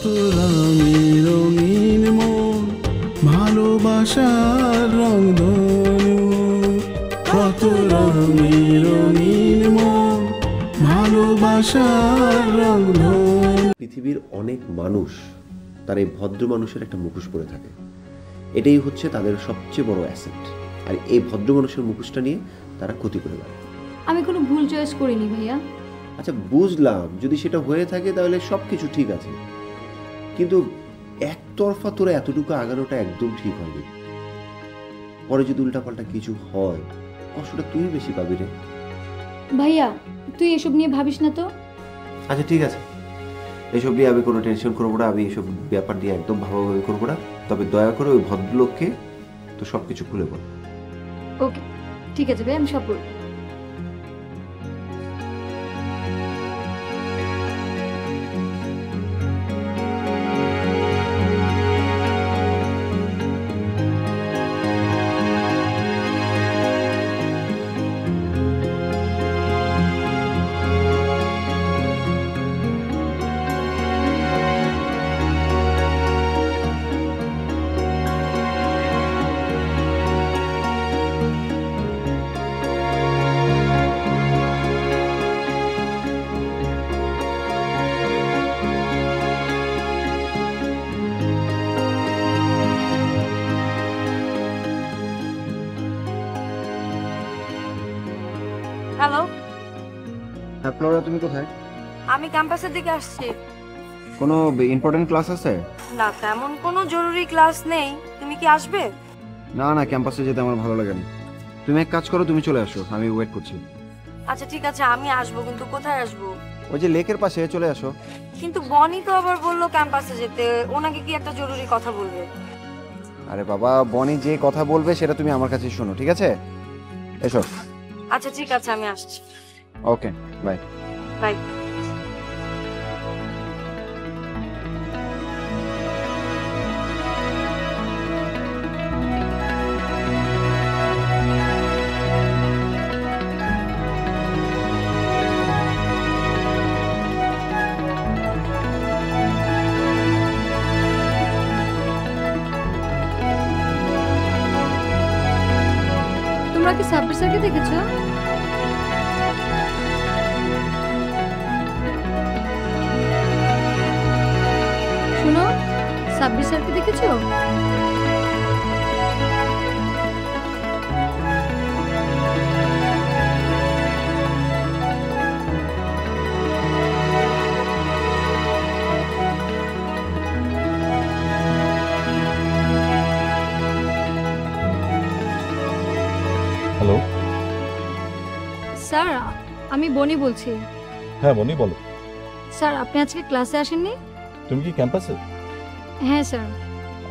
কত রঙে রঙিন মন ভালোবাসার রংধনু, কত রঙে রঙিন মন ভালোবাসার রংধনু। পৃথিবীর অনেক মানুষ তার এই ভদ্র মানুষের একটা মুখোশ পরে থাকে, এটাই হচ্ছে তাদের সবচেয়ে বড় অ্যাসেট। আর এই ভদ্র মানুষের মুখোশটা নিয়ে তারা ক্ষতি করে বেড়ায়। আমি কোনো ভুল চয়েস করিনি ভাইয়া। আচ্ছা বুঝলাম, যদি সেটা হয়ে থাকে তাহলে সব কিছু ঠিক আছে, কিন্তু একতরফা তোরা এতটুকু আগানোটা একদম ঠিক হয়নি। পরে যদি উল্টাপাল্টা কিছু হয় কষ্টটা তুই বেশি পাবি রে। ভাইয়া তুই এসব নিয়ে ভাবিস না তো। আচ্ছা ঠিক আছে, এসব নিয়ে আমি কোনো টেনশন করবো না, আমি এসব ব্যাপার নিয়ে একদম ভালোভাবে করবো না। তবে দয়া করে ওই ভদ্রলোককে তো সব কিছু খুলে বল। ওকে ঠিক আছে ভাই, আমি সব করবো। হ্যালো, ফ্লোরা তুমি কোথায়? আমি ক্যাম্পাসের দিকে আসছি। কোনো ইম্পর্টেন্ট ক্লাস আছে? না, তেমন কোনো জরুরি ক্লাস নেই। তুমি কি আসবে? না না, ক্যাম্পাসে যেতে আমার ভালো লাগে না। তুমি এক কাজ করো, তুমি চলে আসো, আমি ওয়েট করছি। আচ্ছা ঠিক আছে, আমি আসবো, কিন্তু কোথায় আসবো? ওই যে লেকের পাশে চলে আসো। কিন্তু বনি তো আবার বললো ক্যাম্পাসে যেতে, ওনাকে কি একটা জরুরি কথা বলবে। আরে বাবা, বনি যে কথা বলবে সেটা তুমি আমার কাছে শোনো, ঠিক আছে? এসো। আচ্ছা ঠিক আছে, আমি আসছি। ওকে, বাই বাই। তোমরা কি সাব্বির স্যারকে দেখেছো? শুনো, সাব্বির স্যারকে দেখেছো? হ্যালো। স্যার আমি বনি বলছি। হ্যাঁ বনি, বলো। স্যার আপনি আজকে ক্লাসে আসেননি? তুমি কি ক্যাম্পাসে? হ্যাঁ স্যার।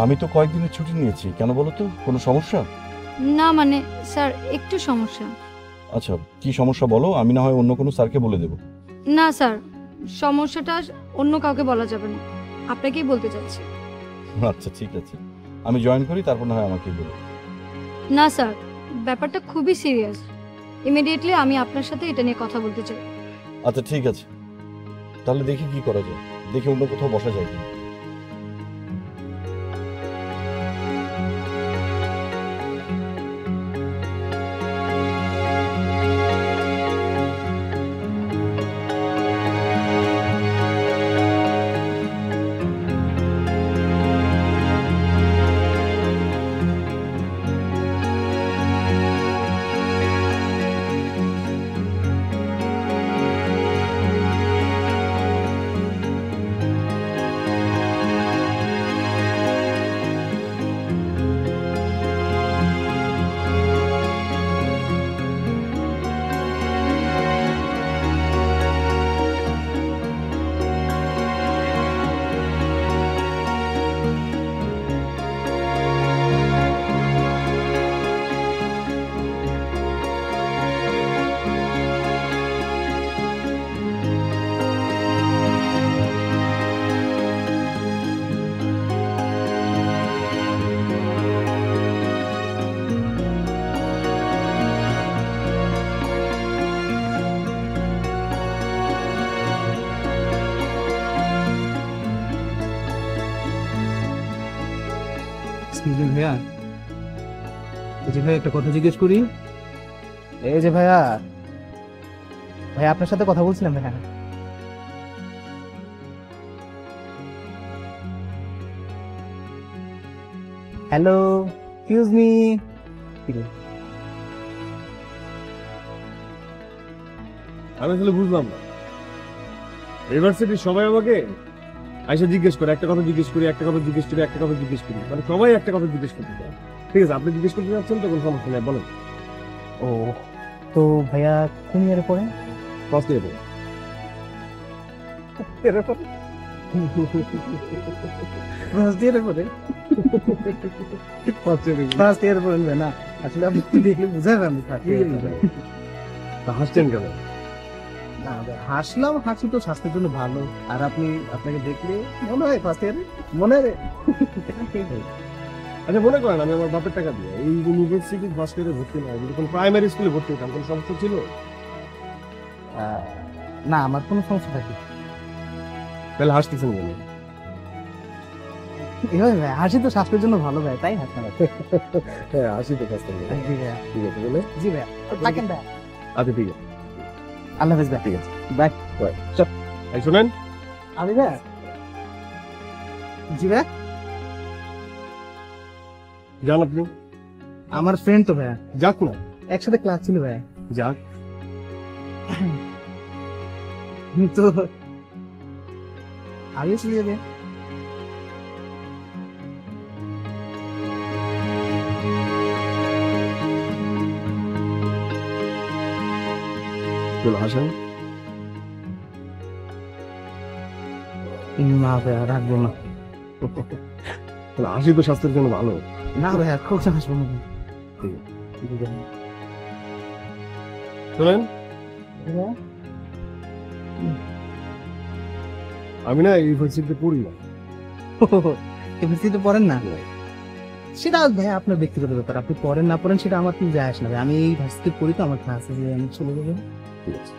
আমি তো কয়েকদিনের ছুটি নিয়েছি, কেন বলো তো? কোনো সমস্যা? না মানে স্যার একটু সমস্যা। আচ্ছা কি সমস্যা বলো, আমি না হয় অন্য কোনো স্যারকে বলে দেবো। না স্যার, সমস্যাটা অন্য কাউকে বলা যাবে না, আপনাকেই বলতে চাচ্ছি। আচ্ছা ঠিক আছে, আমি জয়েন করি, তারপর না হয় আমাকেই বলো। না স্যার, ব্যাপারটা খুবই সিরিয়াস। ইমিডিয়েটলি আমি আপনার সাথে এটা নিয়ে কথা বলতে চাই। আচ্ছা ঠিক আছে, তাহলে দেখি কি করা যায়, দেখি অন্য কোথাও বসা যায় কিনা। ভাইয়া, এই যে ভাই একটা কথা জিজ্ঞেস করি। এই যে ভাইয়া, ভাই আপনার সাথে কথা বলছিলাম ভাইয়া। Hello, excuse me. আমি আসলে বুঝলাম না, ইউনিভার্সিটির সবাই আমাকে আইসা জিজ্ঞেস করে, একটা কথা জিজ্ঞেস করি, একটা কথা জিজ্ঞেস করি, একটা কথা জিজ্ঞেস করি, মানে সবাই একটা কথা জিজ্ঞেস করতে চায়। ঠিক আছে, আপনি জিজ্ঞেস করতে যাচ্ছেন তো কোনো সমস্যা নেই, বলেন। ও, তো ভাইয়া কোন ইয়ারে পড়েন? ফার্স্ট ইয়ারে। ফার্স্ট ইয়ারে পড়েন? ফার্স্ট ইয়ারে পড়েন ভাই? না আসলে আপনি দেখলে বুঝা যাবে না। হাসছেন কেন? না ভাই, হাসলাম, হাসি তো স্বাস্থ্যের জন্য ভালো। আর আপনি, আপনাকে দেখলে মনে হয় ফার্স্ট ইয়ারে, মনে হয়। আচ্ছা মনে করেন আমি আমার বাপের টাকা দিয়ে এই ইউনিভার্সিটি ফার্স্ট ইয়ারে ভর্তি না, যখন প্রাইমারি স্কুলে ভর্তি হতাম কোনো সমস্যা ছিল? না, আমার কোনো সমস্যা থাকে। তাহলে হাসতেছেন কেন? এভাবে ভাই, হাসি তো স্বাস্থ্যের জন্য ভালো ভাই, তাই হাসি না। হ্যাঁ হাসি তো ফার্স্ট ইয়ারে। জি ভাইয়া, ঠিক আছে বলে? জি ভাইয়া, থাকেন ভাইয়া। আচ্ছা ঠিক আছে, আল্লাহ হাফেজ ভাই। ঠিক আছে, বাই। চল। এই শুনেন, আমি ভাইয়া, জি ভাইয়া, যান আপনি। আমার ফ্রেন্ড তো ভাইয়া, যাক না, একসাথে ক্লাস ছিল ভাইয়া। যাক। তো আমিও চলে যাবে। চল হাসেন। না ভাইয়া, রাখবো না। তাহলে হাসি তো স্বাস্থ্যের জন্য ভালো। না ভাইয়া, খুব হাসবো না। শুনেন, আমি না ইউনিভার্সিটিতে পড়ি না। এমনিতে পড়েন না? সেটা ভাইয়া আপনার ব্যক্তিগত ব্যাপার, আপনি পড়েন না পড়েন সেটা আমার কিছু যায় আসে না ভাই। আমি এই ভার্সিটি পড়ি তো, আমার ক্লাস আছে, আমি চলে যাবো। ঠিক আছে।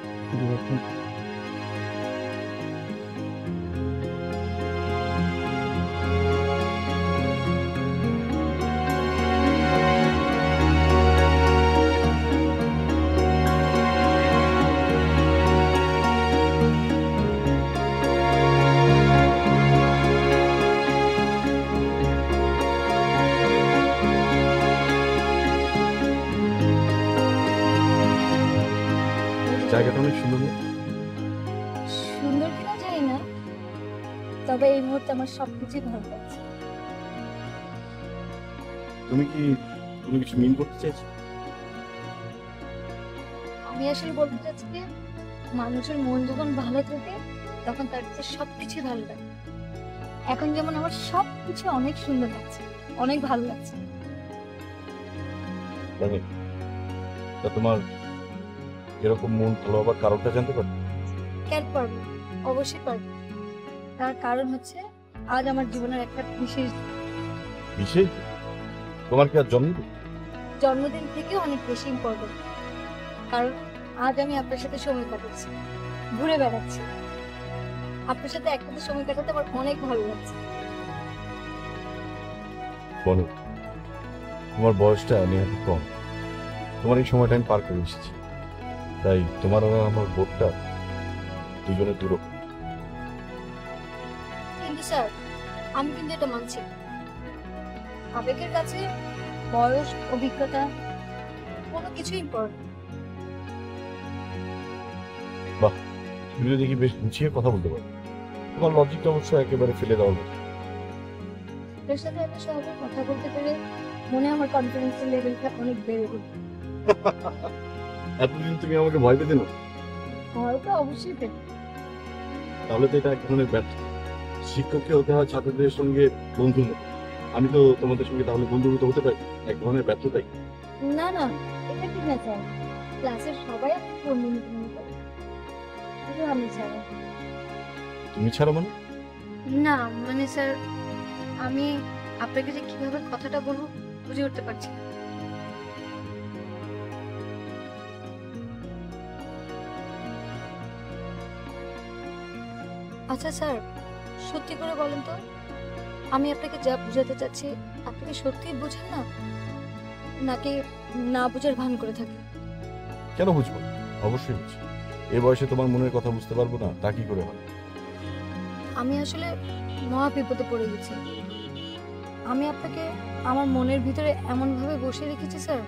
জায়গাটা অনেক সুন্দর না? সুন্দর কিনা জানি না, তবে এই মুহূর্তে আমার সবকিছুই ভালো লাগছে। তুমি কি কোনো কিছু মিন করতে চাইছো? আমি আসলে বলতে চাচ্ছি যে মানুষের মন যখন ভালো থাকে তখন তার কাছে সবকিছু ভালো লাগে। এখন যেমন আমার সবকিছু অনেক সুন্দর লাগছে, অনেক ভালো লাগছে। তা তোমার এরকম মন ভালো হবার কারণটা জানতে পারো? কেন পারবো, অবশ্যই পারবো। তার কারণ হচ্ছে আজ আমার জীবনের একটা বিশেষ বিশেষ? তোমার কি আর জন্মদিন? জন্মদিন থেকে অনেক বেশি ইম্পর্টেন্ট, কারণ আজ আমি আপনার সাথে সময় কাটাচ্ছি, ঘুরে বেড়াচ্ছি। আপনার সাথে একসাথে সময় কাটাতে আমার অনেক ভালো লাগছে। বলো, তোমার বয়সটা নেহাতি কম, তোমার এই সময়টা আমি পার করে এসেছি, তাই তোমার আর আমার বোধটা দুজনে দূর। কিন্তু স্যার, আমি কিন্তু এটা মানছি না। আবেগের কাছে বয়স, অভিজ্ঞতা কোনো কিছুই ইম্পর্টেন্ট। তুমি তো দেখি বেশ গুছিয়ে কথা বলতে পারো, তোমার লজিকটা অবশ্য একেবারে ফেলে দেওয়া উচিত। আপনার সাথে এত সহজে কথা বলতে পেরে মনে হয় আমার কনফিডেন্সের লেভেলটা অনেক বেড়ে গেল। এতদিন তুমি আমাকে ভয় পেতে না? ভয়টা অবশ্যই পেত। তাহলে তো এটা এক ধরনের ব্যর্থ। শিক্ষককে হতে হয় ছাত্রদের সঙ্গে বন্ধু মতো, আমি তো তোমাদের সঙ্গে তাহলে বন্ধুত্ব হতে পারি, এক ধরনের ব্যর্থতাই। না না, এটা ঠিক না স্যার। ক্লাসের সবাই আপনাকে বন্ধু মনে করে, শুধু আমি ছাড়া। তুমি ছাড়া মানে? না মানে স্যার, আমি আপনাকে যে কিভাবে কথাটা বলবো বুঝে উঠতে পারছি না। আচ্ছা স্যার, সত্যি করে বলেন তো, আমি আপনাকে যা বোঝাতে চাচ্ছি আপনি কি সত্যিই বুঝেন না, নাকি না বুঝার ভান করে থাকেন? কেন বুঝবো? অবশ্যই বুঝি। এই বয়সে তোমার মনের কথা বুঝতে পারবো না তা কি করে হয়? আমি আসলে মহা বিপদে পড়ে গেছি। আমি আপনাকে আমার মনের ভিতরে এমনভাবে বসিয়ে রেখেছি স্যার,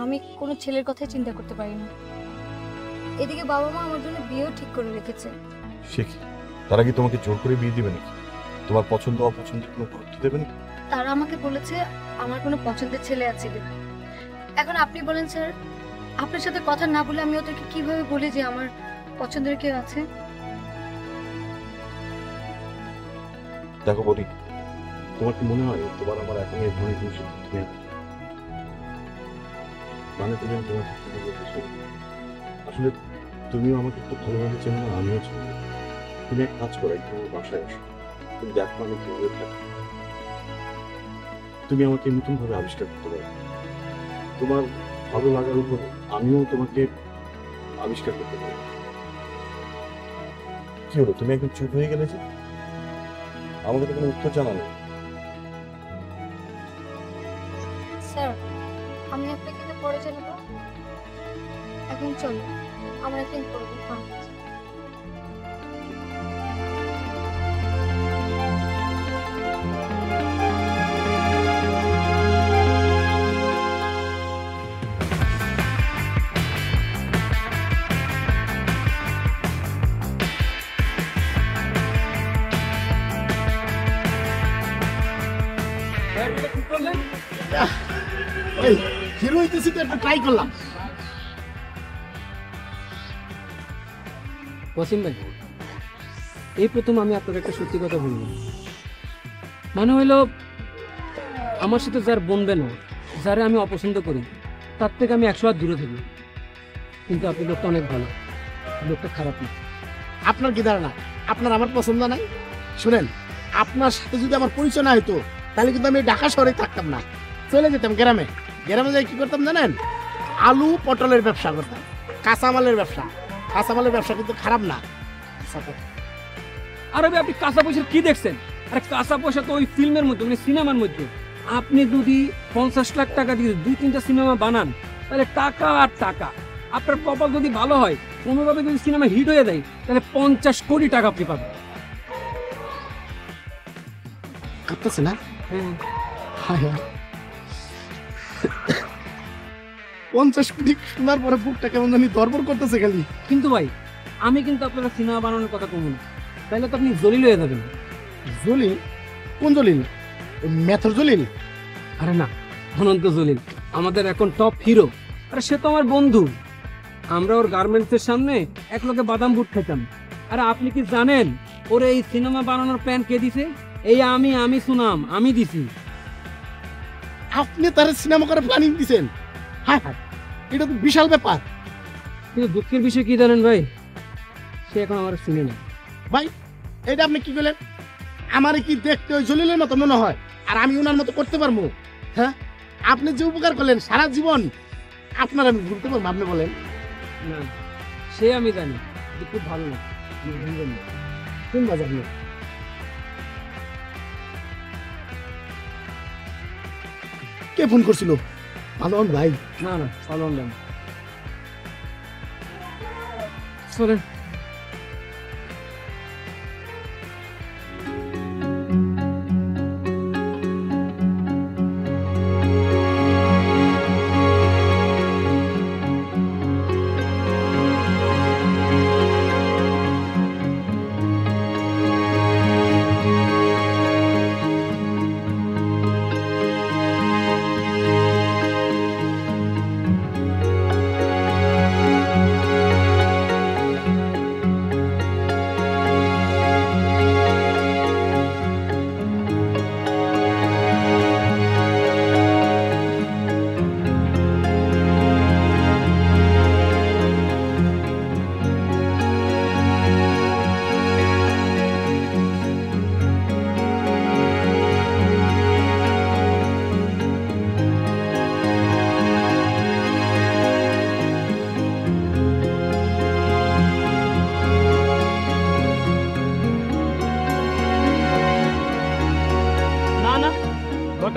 আমি কোনো ছেলের কথাই চিন্তা করতে পারি না। এদিকে বাবা মা আমার জন্য বিয়েও ঠিক করে রেখেছে। সে কি, তারা কি তোমাকে জোর করে বিয়ে দিবে নাকি? তোমার পছন্দ অপছন্দের কোনো গুরুত্ব দেবে না? তারা আমাকে বলেছে আমার কোনো পছন্দের ছেলে আছে কিনা। এখন আপনি বলেন স্যার, আপনার সাথে কথা না বলে আমি ওদেরকে কিভাবে বলি যে আমার পছন্দের কেউ আছে? দেখো বলি, তোমার কি মনে হয় তোমার আমার এখন এই ধরনের কোনো সিদ্ধান্ত নেই? মানে তুমি তোমার সিদ্ধান্ত বলতেছো। আসলে তুমিও আমাকে খুব ভালোভাবে চেনো না, আমিও চিনি। তুমি এক কাজ করো, একটু আমার বাসায় আসো। তুমি দেখো আমি কিভাবে থাকি। তুমি আমাকে নতুন ভাবে আবিষ্কার করতে পারো। তোমার ভালো লাগার উপর আমিও তোমাকে আবিষ্কার করতে পারি। কি হলো, তুমি একদম চুপ হয়ে গেলে যে? আমাকে তো কোনো উত্তর জানানো। স্যার আমি আপনাকে তো পরে জানাবো, এখন চলো আমরা একদিন পরে দেখা হবে। হিরো হইতেছি তো একটু ট্রাই করলাম। ওয়াসিম ভাই, এই প্রথম আমি আপনাকে একটা সত্যি কথা বলবো। মানে হইলো আমার সাথে যার বনবে না, যারে আমি অপছন্দ করি, তার থেকে আমি 100 হাত দূরে থাকি। কিন্তু আপনি লোকটা অনেক ভালো, লোকটা খারাপ না। আপনার কি ধারণা আপনার আমার পছন্দ নাই? শুনেন, আপনার সাথে যদি আমার পরিচয় না হইতো তাহলে কিন্তু আমি ঢাকা শহরে থাকতাম না, চলে যেতাম গ্রামে। গ্রামে যাই কি করতাম জানেন? আলু পটলের ব্যবসা করতাম, কাঁচামালের ব্যবসা। কাঁচামালের ব্যবসা কিন্তু খারাপ না। আরে ভাই, আপনি কাঁচা পয়সার কি দেখছেন? আরে কাঁচা পয়সা তো ওই ফিল্মের মধ্যে, মানে সিনেমার মধ্যে। আপনি যদি 50 লাখ টাকা দিয়ে 2-3টা সিনেমা বানান, তাহলে টাকা আর টাকা। আপনার কপাল যদি ভালো হয়, কোনোভাবে যদি সিনেমা হিট হয়ে যায়, তাহলে 50 কোটি টাকা আপনি পাবেন। কাঁপতেছে না? হ্যাঁ। হায় হায়। 50 কোটি শোনার পরে বুকটা কেমন জানি দরবর করতেছে খালি। কিন্তু ভাই, আমি কিন্তু আপনারা সিনেমা বানানোর কথা কমু না, তাহলে তো আপনি জলিল হয়ে যাবেন। জলিল? কোন জলিল? মেথর জলিল? আরে না, অনন্ত জলিল আমাদের এখন টপ হিরো। আরে সে তো আমার বন্ধু, আমরা ওর গার্মেন্টসের সামনে এক লোকে বাদাম বুট খেতাম। আরে আপনি কি জানেন ওরে এই সিনেমা বানানোর প্ল্যান কে দিছে? এই আমি সুনাম, আমি দিছি। আপনি তার সিনেমা করে প্ল্যানিং দিছেন? হ্যাঁ হ্যাঁ, এটা তো বিশাল ব্যাপার। কিন্তু দুঃখের বিষয় কি জানেন ভাই, সে এখন আমার শুনে না। ভাই এটা আপনি কি বলেন? আমার কি দেখতে ওই জলিলের মতো মনে হয়, আর আমি ওনার মতো করতে পারবো? হ্যাঁ, আপনি যে উপকার করলেন সারা জীবন আপনার আমি ভুলতে পারবো? আপনি বলেন না, সে আমি জানি যে খুব ভালো না। কোন বাজার নিয়ে? কে ফোন করছিল? ভালো ভাই? না না, ভালো না। চলেন।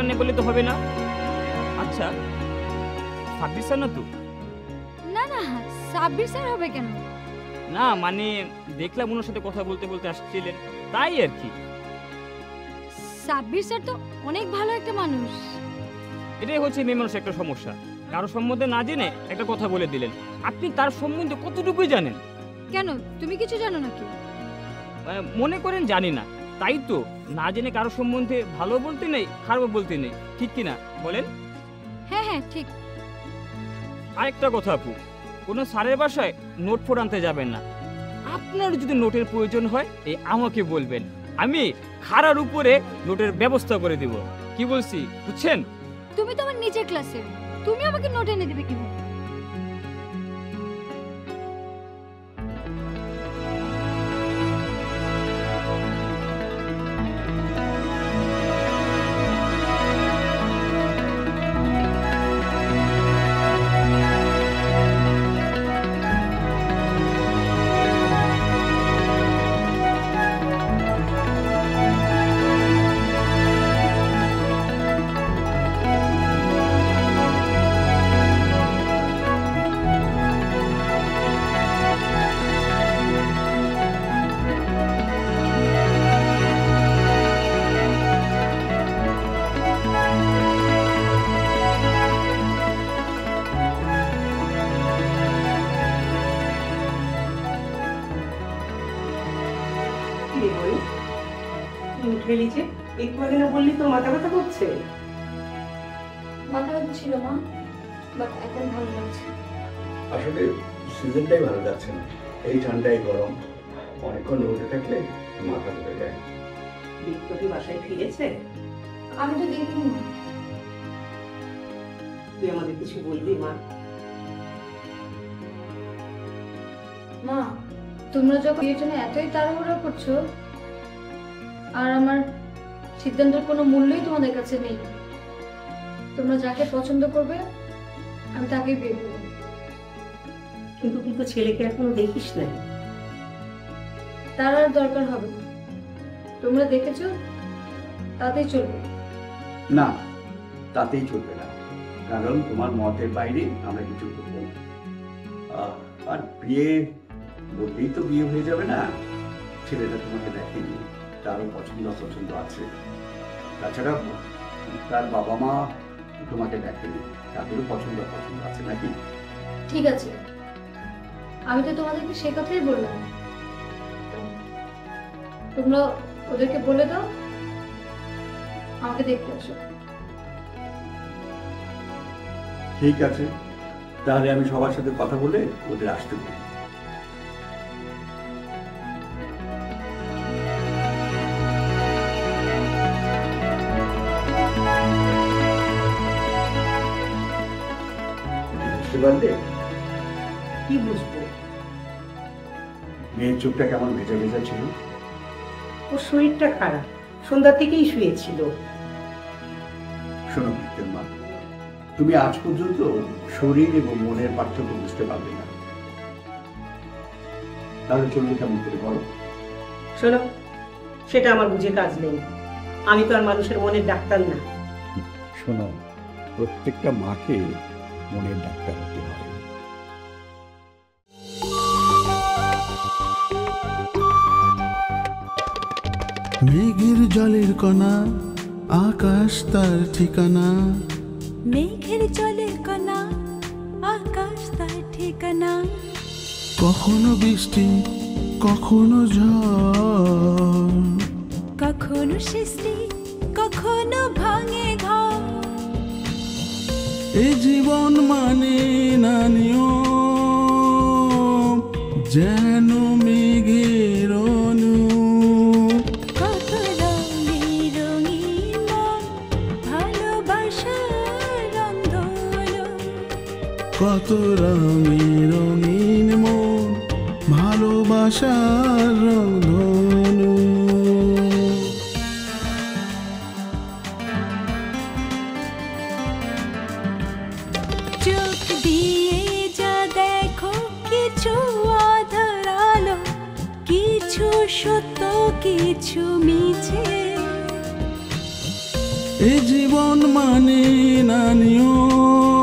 নেই বলে তো হবে না। আচ্ছা সাব্বির স্যার না তো? না না, সাব্বির স্যার হবে কেন? না মানে দেখলাম ওনার সাথে কথা বলতে বলতে আসছিলেন, তাই আর কি। সাব্বির স্যার তো অনেক ভালো একটা মানুষ। এটাই হচ্ছে মেয়ে মানুষের একটা সমস্যা, কারো সম্বন্ধে না জেনে একটা কথা বলে দিলেন। আপনি তার সম্বন্ধে কতটুকুই জানেন? কেন, তুমি কিছু জানো নাকি? মনে করেন জানি না, তাই তো না জেনে কারো সম্বন্ধে ভালো বলতে নেই, খারাপ বলতে নেই, ঠিক কিনা বলেন? হ্যাঁ হ্যাঁ ঠিক। আরেকটা কথা আপু, কোনো স্যারের বাসায় নোট ফোট আনতে যাবেন না। আপনার যদি নোটের প্রয়োজন হয় এই আমাকে বলবেন, আমি খাড়ার উপরে নোটের ব্যবস্থা করে দিব। কি বলছি বুঝছেন? তুমি তো আমার নিচের ক্লাসের, তুমি আমাকে নোট এনে দেবে কিভাবে? উঠে যে একটু আগে না বললি তোর মাথা ব্যথা করছে? মাথা ব্যথা ছিল মা, বাট এখন ভালো লাগছে। আসলে সিজনটাই ভালো যাচ্ছে না, এই ঠান্ডায় গরম, অনেকক্ষণ রোদে থাকলে মাথা ধরে যায়। বিক্রতি বাসায় ফিরেছে? আমি তো দেখিনি। তুই আমাদের কিছু বলবি মা? মা, তোমরা যখন বিয়ের জন্য এতই তাড়াহুড়ো করছো আর আমার সিদ্ধান্তের কোনো মূল্যই তোমাদের কাছে নেই, তোমরা যাকে পছন্দ করবে আমি তাকেই বিয়ে করব। কিন্তু তুই তো ছেলেকে এখনো দেখিস নাই। তার আর দরকার হবে না, তোমরা দেখেছো তাতেই চলবে। না, তাতেই চলবে না, কারণ তোমার মতের বাইরে আমরা কিছু করবো না। আর বিয়ে বললেই তো বিয়ে হয়ে যাবে না, ছেলেটা তোমাকে দেখেনি, তারও পছন্দ অপছন্দ আছে। তাছাড়া তার বাবা মা তোমাকে দেখেনি, তাদেরও পছন্দ অপছন্দ আছে নাকি? ঠিক আছে, আমি তো তোমাদেরকে সে কথাই বললাম, তোমরা ওদেরকে বলে দাও আমাকে দেখতে আসো। ঠিক আছে, তাহলে আমি সবার সাথে কথা বলে ওদের আসতে বলি। কি বুঝবো? মেয়ের চোখটা কেমন ভেজা ভেজা ছিল? ওর শরীরটা খারাপ, সন্ধ্যা থেকেই শুয়েছিল। শোনো বৃত্তের মা, তুমি আজ পর্যন্ত শরীর এবং মনের পার্থক্য বুঝতে পারবে না, তাহলে চলবে কেমন করে বলো? শোনো, সেটা আমার বুঝে কাজ নেই, আমি তো আর মানুষের মনের ডাক্তার না। শোনো, প্রত্যেকটা মাকে মনের ডাক্তার হতে হয়। মেঘের জলের কণা, আকাশ তার ঠিকানা। মেঘের জলের কণা, আকাশ তার ঠিকানা। কখনো বৃষ্টি, কখনো ঝড়, কখনো সৃষ্টি, কখনো ভাঙে ঘর। এই জীবন মানে না নিয়ম, যেন মেঘের অনু। কত রঙে রঙিন মন, ভালোবাসার রংধনু। কত রঙে রঙিন মন, ভালোবাসার রংধনু। চোখ দিয়ে যা দেখো, কিছু আধার আলো, কিছু সত্য, কিছু মিছে। এই জীবন মানে না নিয়ম,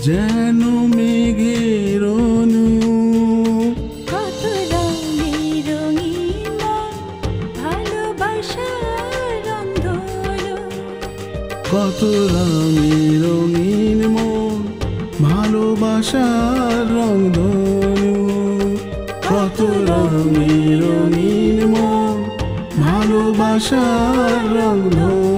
যেন মেঘের অনু। কত রঙে রঙিন মন, ভালোবাসার রংধনু। কত রঙে রঙিন মন, ভালোবাসার রংধনু। কত রঙে রঙিন মন, ভালোবাসার রংধনু।